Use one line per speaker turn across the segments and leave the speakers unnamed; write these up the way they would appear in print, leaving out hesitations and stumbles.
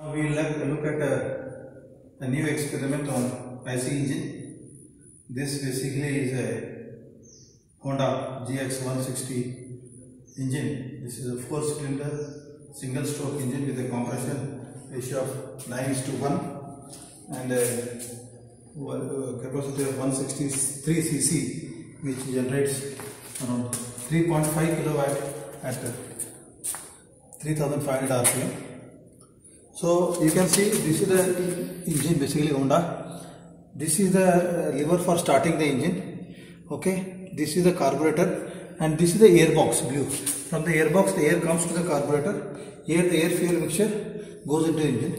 We will look at a new experiment on IC engine. This basically is a Honda GX160 engine. This is a 4-cylinder single stroke engine with a compression ratio of 9:1 and a capacity of 163 cc, which generates around 3.5 kilowatt at 3500 rpm. So you can see this is the engine, basically Honda. This is the lever for starting the engine. Okay, this is the carburetor and this is the airbox blue. From the airbox the air comes to the carburetor. Here the air fuel mixture goes into the engine.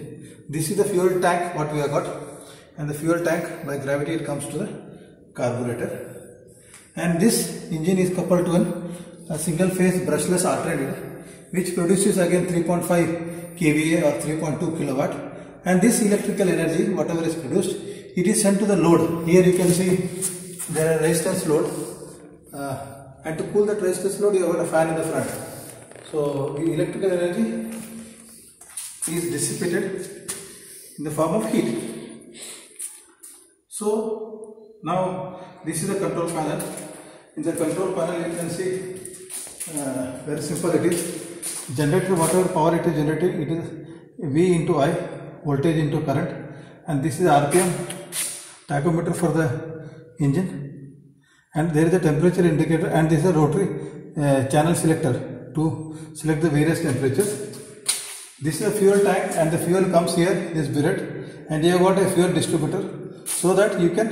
This is the fuel tank what we have got, and the fuel tank by gravity it comes to the carburetor. And this engine is coupled to a single phase brushless alternator which produces again 3.5 kVA or 3.2 kilowatt, and this electrical energy whatever is produced, it is sent to the load. Here you can see there are resistance load, and to cool that resistance load you have got a fan in the front. So the electrical energy is dissipated in the form of heat. So now this is the control panel. In the control panel you can see very simple it is. Generator, whatever power it is generating, it is V into I, voltage into current, and this is RPM tachometer for the engine, and there is a temperature indicator, and this is a rotary channel selector to select the various temperatures. This is a fuel tank and the fuel comes here, this burette, and you have got a fuel distributor so that you can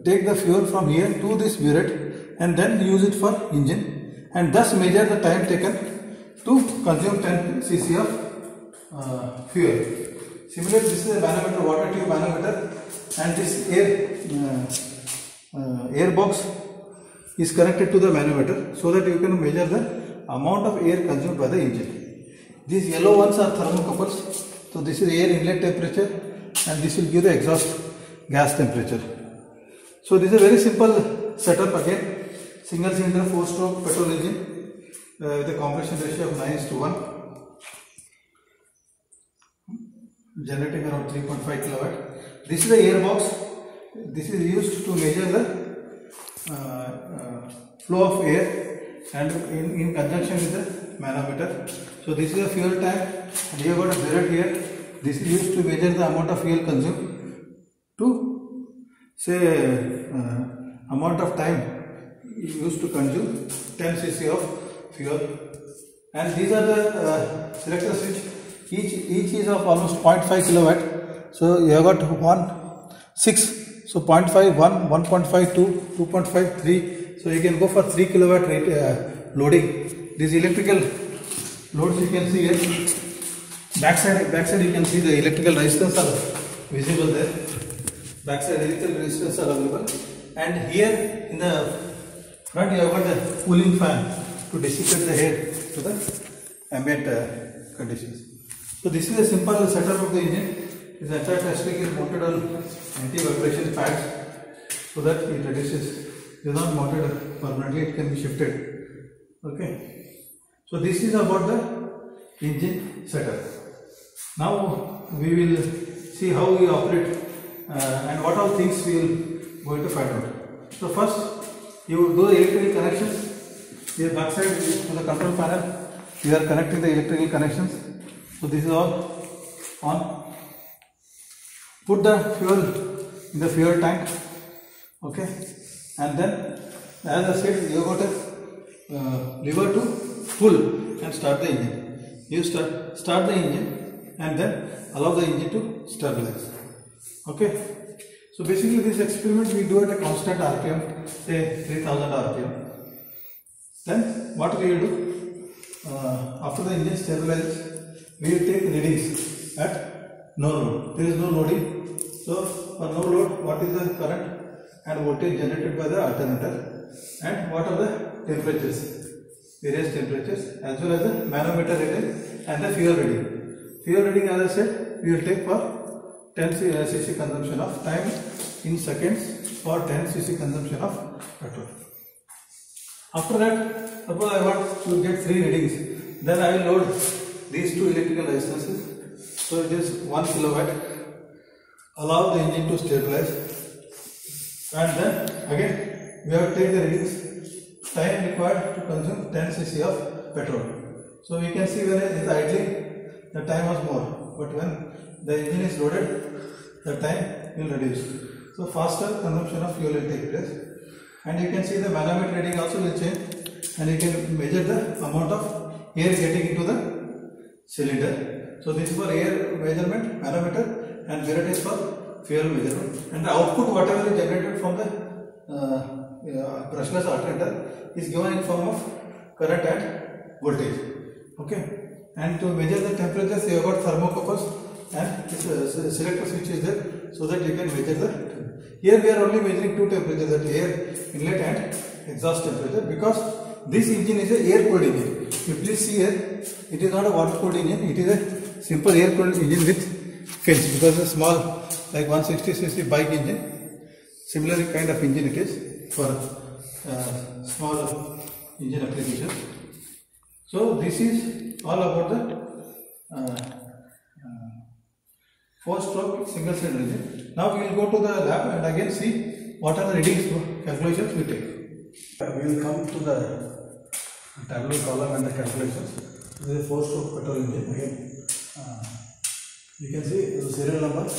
take the fuel from here to this burette and then use it for engine, and thus measure the time taken to consume 10 cc of fuel. Similarly, this is a manometer, water tube manometer, and this air box is connected to the manometer so that you can measure the amount of air consumed by the engine. These yellow ones are thermocouples. So this is air inlet temperature and this will give the exhaust gas temperature. So this is a very simple setup again. Single cylinder 4-stroke petrol engine with a compression ratio of 9:1, generating around 3.5 kilowatt. This is the airbox. This is used to measure the flow of air and in conjunction with the manometer. So this is a fuel tank, and you have got a burette here. This is used to measure the amount of fuel consumed to say amount of time used to consume 10 cc of fuel. And these are the selector switch. Each is of almost 0.5 kilowatt. So you have got 6. So 0.5, 1, 1.5, 2, 2.5, 3. So you can go for 3 kilowatt rate, loading. These electrical loads you can see here. Backside you can see the electrical resistance are visible there. Backside electrical resistance are available. And here in the front you have got the cooling fan to dissipate the air to the ambient conditions. So this is a simple setup of the engine. This entire testing is mounted on anti-vibration pads so that it reduces. It is not mounted permanently, it can be shifted. Okay. So this is about the engine setup. Now we will see how we operate and what all things we will going to find out. So first you do the electrical connections. Here backside to the control panel, we are connecting the electrical connections. So this is all on. Put the fuel in the fuel tank. Okay, and then as I said, you got a lever to pull and start the engine. You start the engine and then allow the engine to stabilize. Okay. So basically this experiment we do at a constant RPM, say 3000 RPM. Then what we will do, after the engine stabilizes, we will take readings at no load. There is no loading. So for no load, what is the current and voltage generated by the alternator, and what are the temperatures, various temperatures, as well as the manometer reading and the fuel reading. Fuel reading, as I said, we will take for 10 cc consumption of time in seconds for 10 cc consumption of petrol. After that, suppose I want to get 3 readings, then I will load these 2 electrical resistances So it is 1 kilowatt. Allow the engine to stabilize, and then again we have to take the readings. Time required to consume 10 cc of petrol. So we can see when it is idling, the time was more, but when the engine is loaded, the time will reduce. So faster consumption of fuel will take place, and you can see the manometer reading also will change, and you can measure the amount of air getting into the cylinder. So this is for air measurement, manometer, and mirror is for fuel measurement, and the output whatever is generated from the brushless alternator is given in form of current and voltage. Okay, and to measure the temperatures you have got thermocouples and this selector switch is there, so that you can measure the. Here we are only measuring two temperatures, that air inlet and exhaust temperature, because this engine is a air cooled engine. You please see here, it is not a water cooled engine, it is a simple air cooled engine with fins, because a small like 160cc bike engine, similar kind of engine it is for small engine application. So this is all about the 4-stroke single cylinder engine. Now we will go to the lab and again see what are the readings calculations we take. We will come to the tableau column and the calculations. This is a 4-stroke petrol engine. Again, you can see the serial number.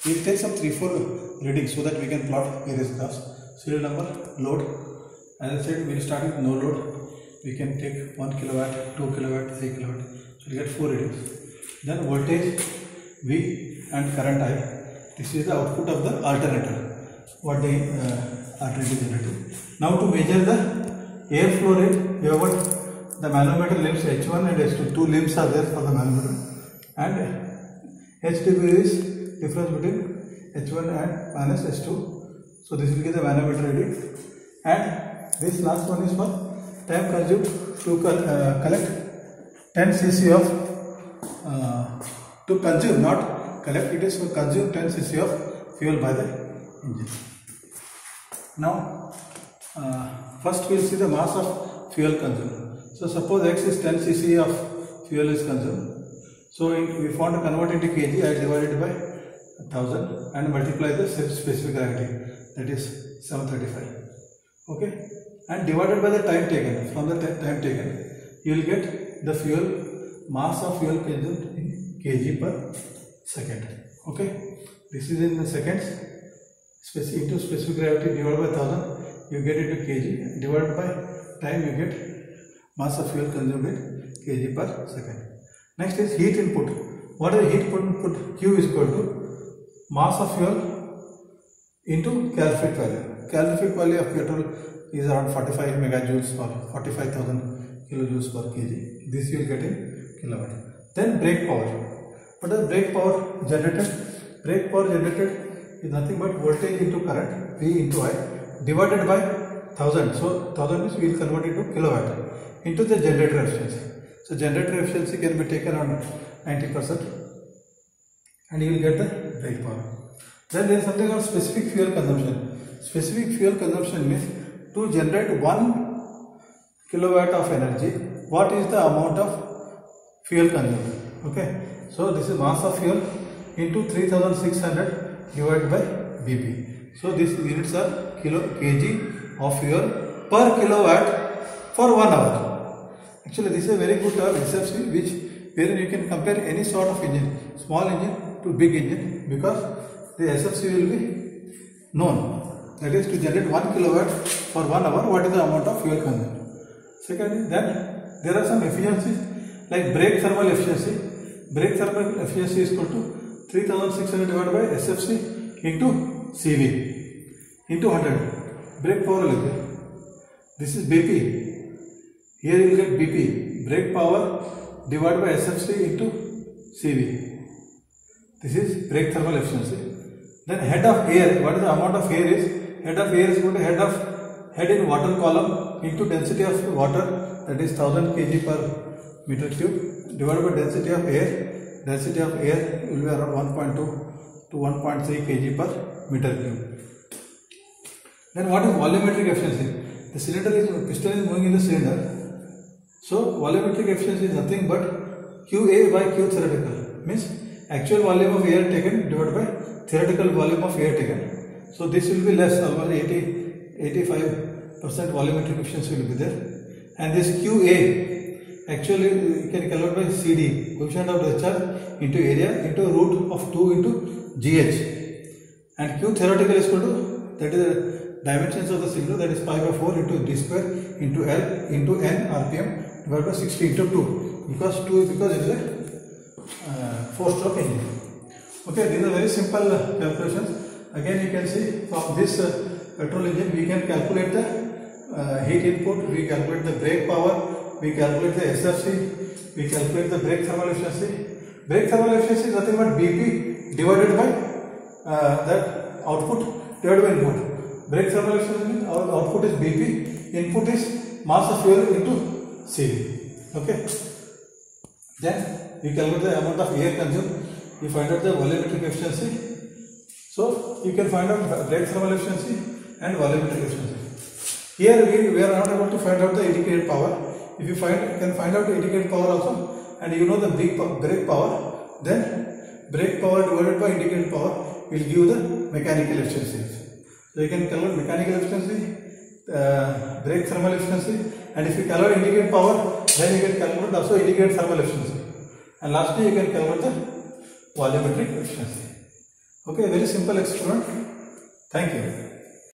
We will take some 3-4 readings so that we can plot various graphs. Serial number, load. As I said, we will start with no load. We can take 1 kilowatt, 2 kilowatt, 3 kilowatt. So we get 4 readings. Then voltage V and current I. This is the output of the alternator. What the alternator generated. Now to measure the airflow rate, we have got the manometer limbs H1 and H2. Two limbs are there for the manometer, and HW is difference between H1 and minus H2. So this will give the manometer reading, and this last one is for time consumed to collect 10 cc of to consume, not collect, it is to consume 10 cc of fuel by the engine. Now first we will see the mass of fuel consumed. So suppose X is 10 cc of fuel is consumed. So we want to convert into kg, I divided by 1000 and multiply the specific gravity, that is 735. Okay, and divided by the time taken. From the time taken, you will get the fuel mass of fuel consumed in kg per second. Okay, this is in the seconds. Into specific gravity divided by 1000, you get into kg. Divided by time, you get mass of fuel consumed in kg per second. Next is heat input. What is heat input? Q is equal to mass of fuel into calorific value. Calorific value of petrol is around 45 megajoules or 45,000 kilojoules per kg. This you will get in kilowatt. Then brake power. What is brake power generated? Brake power generated is nothing but voltage into current, V into I, divided by 1000. So 1000 means we will convert it to kilowatt into the generator efficiency. So generator efficiency can be taken on 90%, and you will get the brake power. Then there is something called specific fuel consumption. Specific fuel consumption means to generate 1 kilowatt of energy, what is the amount of fuel consumed? Okay, so this is mass of fuel into 3600 divided by BP. So these units are kg of fuel per kilowatt for 1 hour. Actually, this is a very good SFC, which wherein you can compare any sort of engine, small engine to big engine, because the SFC will be known. That is to generate 1 kilowatt for 1 hour. What is the amount of fuel consumed? Secondly, then there are some efficiencies like brake thermal efficiency. Brake thermal efficiency is equal to 3600 divided by SFC into CV into 100. Brake power will be. This is BP. Here you will get BP. Brake power divided by SFC into CV. This is brake thermal efficiency. Then head of air. What is the amount of air is? Head of air is equal to head in water column into density of water, that is 1000 kg per meter cube, divided by density of air. Density of air will be around 1.2 to 1.3 kg per meter cube. Then what is volumetric efficiency? The cylinder is, piston is moving in the cylinder. So volumetric efficiency is nothing but QA by Q theoretical. Means actual volume of air taken divided by theoretical volume of air taken. So this will be less, almost 85% volumetric efficiency will be there. And this QA, actually you can calculate by CD, coefficient of discharge into area into root of 2 into GH. And Q theoretical is equal to, that is the dimensions of the cylinder, that is pi by 4 into d square into L into N RPM divided by 60 into 2. Because it is a 4-stroke engine. Okay, these are very simple calculations. Again, you can see from this petrol engine we can calculate the heat input, we calculate the brake power, we calculate the SFC, we calculate the brake thermal efficiency. Brake thermal efficiency is nothing but BP divided by that output divided by input. Brake thermal efficiency, our output is BP, input is mass of fuel into CV. Okay. Then we calculate the amount of air consumed, we find out the volumetric efficiency. So you can find out brake thermal efficiency and volumetric efficiency. Here we are not able to find out the indicated power. If you can find out the indicated power also, and you know the brake power, then brake power divided by indicated power will give the mechanical efficiency. So you can calculate mechanical efficiency, brake thermal efficiency, and if you calculate indicated power, then you can calculate also indicated thermal efficiency. And lastly, you can calculate the volumetric efficiency. Okay, very simple experiment. Thank you.